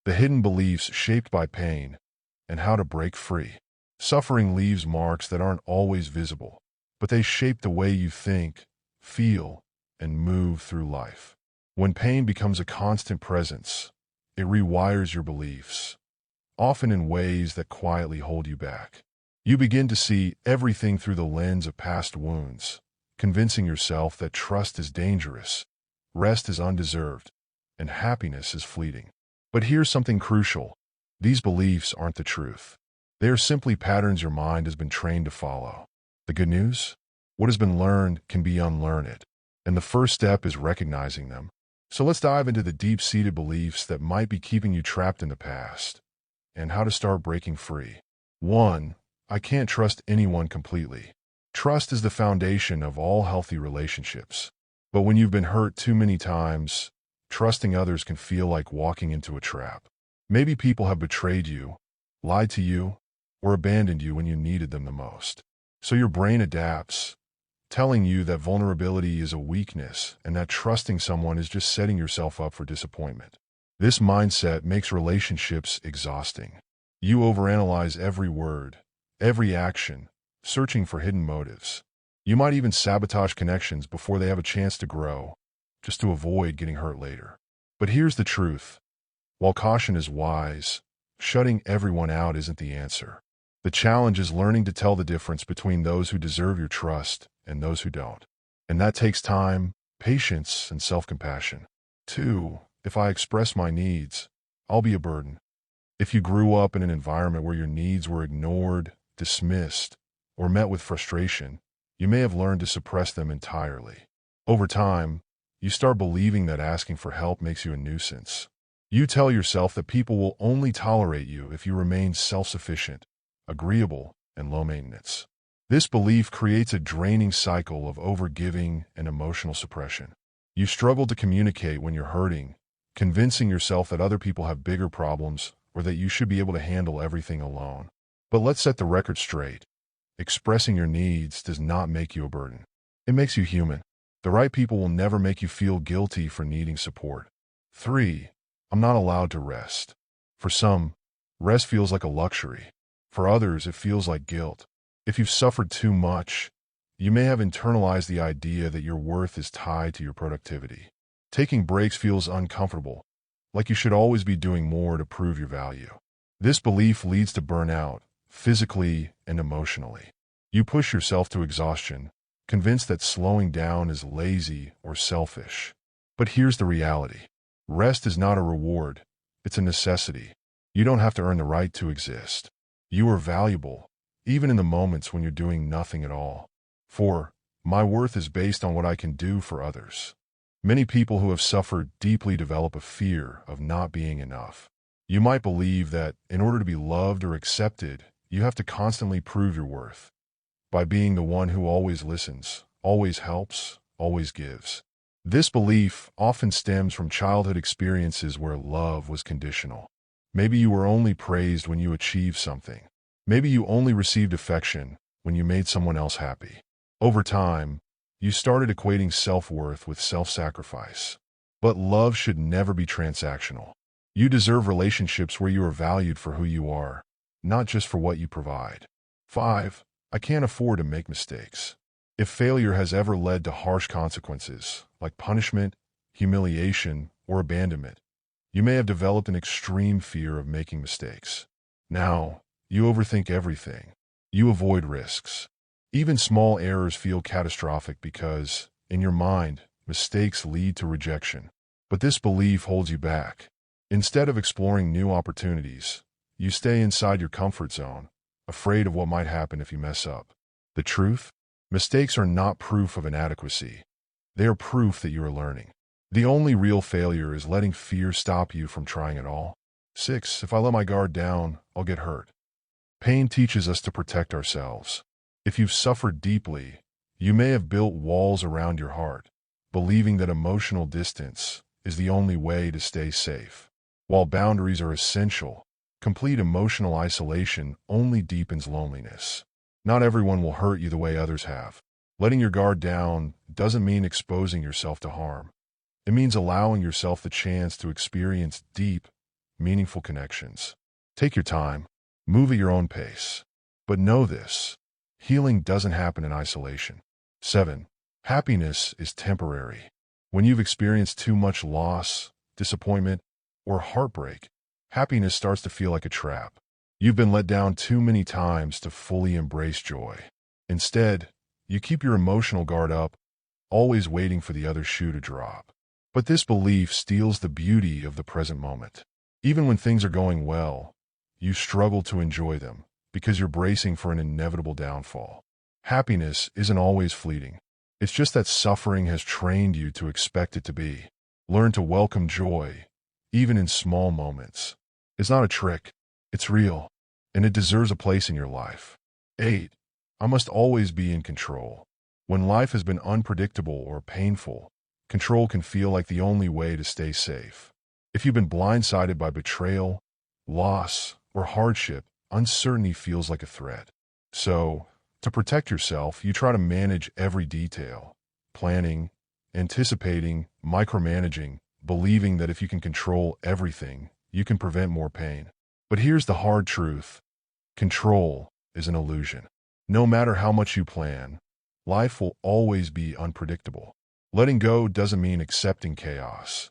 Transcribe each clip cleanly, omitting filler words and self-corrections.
the hidden beliefs shaped by pain, and how to break free. Suffering leaves marks that aren't always visible, but they shape the way you think, feel, and move through life. When pain becomes a constant presence, it rewires your beliefs, often in ways that quietly hold you back. You begin to see everything through the lens of past wounds, convincing yourself that trust is dangerous, rest is undeserved, and happiness is fleeting. But here's something crucial. These beliefs aren't the truth. They are simply patterns your mind has been trained to follow. The good news? What has been learned can be unlearned, and the first step is recognizing them. So let's dive into the deep-seated beliefs that might be keeping you trapped in the past, and how to start breaking free. 1. I can't trust anyone completely. Trust is the foundation of all healthy relationships. But when you've been hurt too many times, trusting others can feel like walking into a trap. Maybe people have betrayed you, lied to you, or abandoned you when you needed them the most. So your brain adapts, telling you that vulnerability is a weakness and that trusting someone is just setting yourself up for disappointment. This mindset makes relationships exhausting. You overanalyze every word, every action, searching for hidden motives. You might even sabotage connections before they have a chance to grow, just to avoid getting hurt later. But here's the truth. While caution is wise, shutting everyone out isn't the answer. The challenge is learning to tell the difference between those who deserve your trust and those who don't. And that takes time, patience, and self-compassion. 2. If I express my needs, I'll be a burden. If you grew up in an environment where your needs were ignored, dismissed, or met with frustration, you may have learned to suppress them entirely. Over time, you start believing that asking for help makes you a nuisance. You tell yourself that people will only tolerate you if you remain self-sufficient, agreeable, and low maintenance. This belief creates a draining cycle of overgiving and emotional suppression. You struggle to communicate when you're hurting, convincing yourself that other people have bigger problems or that you should be able to handle everything alone. But let's set the record straight. Expressing your needs does not make you a burden. It makes you human. The right people will never make you feel guilty for needing support. 3. I'm not allowed to rest. For some, rest feels like a luxury. For others, it feels like guilt. If you've suffered too much, you may have internalized the idea that your worth is tied to your productivity. Taking breaks feels uncomfortable, like you should always be doing more to prove your value. This belief leads to burnout, physically and emotionally. You push yourself to exhaustion, convinced that slowing down is lazy or selfish. But here's the reality. Rest is not a reward, it's a necessity. You don't have to earn the right to exist. You are valuable, even in the moments when you're doing nothing at all. 4. My worth is based on what I can do for others. Many people who have suffered deeply develop a fear of not being enough. You might believe that in order to be loved or accepted, you have to constantly prove your worth by being the one who always listens, always helps, always gives. This belief often stems from childhood experiences where love was conditional. Maybe you were only praised when you achieved something. Maybe you only received affection when you made someone else happy. Over time, you started equating self-worth with self-sacrifice. But love should never be transactional. You deserve relationships where you are valued for who you are, not just for what you provide. 5. I can't afford to make mistakes. If failure has ever led to harsh consequences, like punishment, humiliation, or abandonment, you may have developed an extreme fear of making mistakes. Now, you overthink everything. You avoid risks. Even small errors feel catastrophic because, in your mind, mistakes lead to rejection. But this belief holds you back. Instead of exploring new opportunities, you stay inside your comfort zone, afraid of what might happen if you mess up. The truth? Mistakes are not proof of inadequacy. They are proof that you are learning. The only real failure is letting fear stop you from trying at all. 6. If I let my guard down, I'll get hurt. Pain teaches us to protect ourselves. If you've suffered deeply, you may have built walls around your heart, believing that emotional distance is the only way to stay safe. While boundaries are essential, complete emotional isolation only deepens loneliness. Not everyone will hurt you the way others have. Letting your guard down doesn't mean exposing yourself to harm. It means allowing yourself the chance to experience deep, meaningful connections. Take your time, move at your own pace. But know this, healing doesn't happen in isolation. 7. Happiness is temporary. When you've experienced too much loss, disappointment, or heartbreak, happiness starts to feel like a trap. You've been let down too many times to fully embrace joy. Instead, you keep your emotional guard up, always waiting for the other shoe to drop. But this belief steals the beauty of the present moment. Even when things are going well, you struggle to enjoy them because you're bracing for an inevitable downfall. Happiness isn't always fleeting. It's just that suffering has trained you to expect it to be. Learn to welcome joy, even in small moments. It's not a trick, it's real, and it deserves a place in your life. 8. I must always be in control. When life has been unpredictable or painful, control can feel like the only way to stay safe. If you've been blindsided by betrayal, loss, or hardship, uncertainty feels like a threat. So, to protect yourself, you try to manage every detail, planning, anticipating, micromanaging, believing that if you can control everything, you can prevent more pain. But here's the hard truth. Control is an illusion. No matter how much you plan, life will always be unpredictable. Letting go doesn't mean accepting chaos.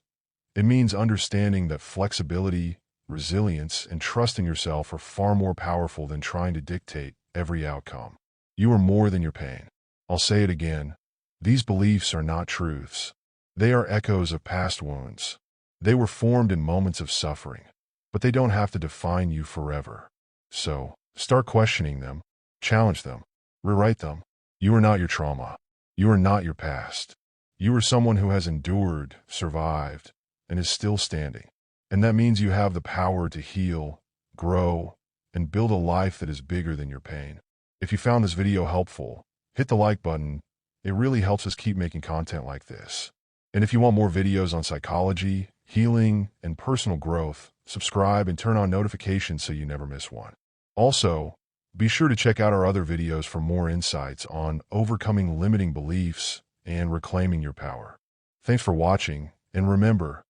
It means understanding that flexibility, resilience, and trust in yourself are far more powerful than trying to dictate every outcome. You are more than your pain. I'll say it again. These beliefs are not truths. They are echoes of past wounds. They were formed in moments of suffering, but they don't have to define you forever. So, start questioning them, challenge them, rewrite them. You are not your trauma. You are not your past. You are someone who has endured, survived, and is still standing. And that means you have the power to heal, grow, and build a life that is bigger than your pain. If you found this video helpful, hit the like button. It really helps us keep making content like this. And if you want more videos on psychology, healing, and personal growth, subscribe and turn on notifications so you never miss one. Also, be sure to check out our other videos for more insights on overcoming limiting beliefs and reclaiming your power. Thanks for watching, and remember,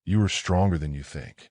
you are stronger than you think.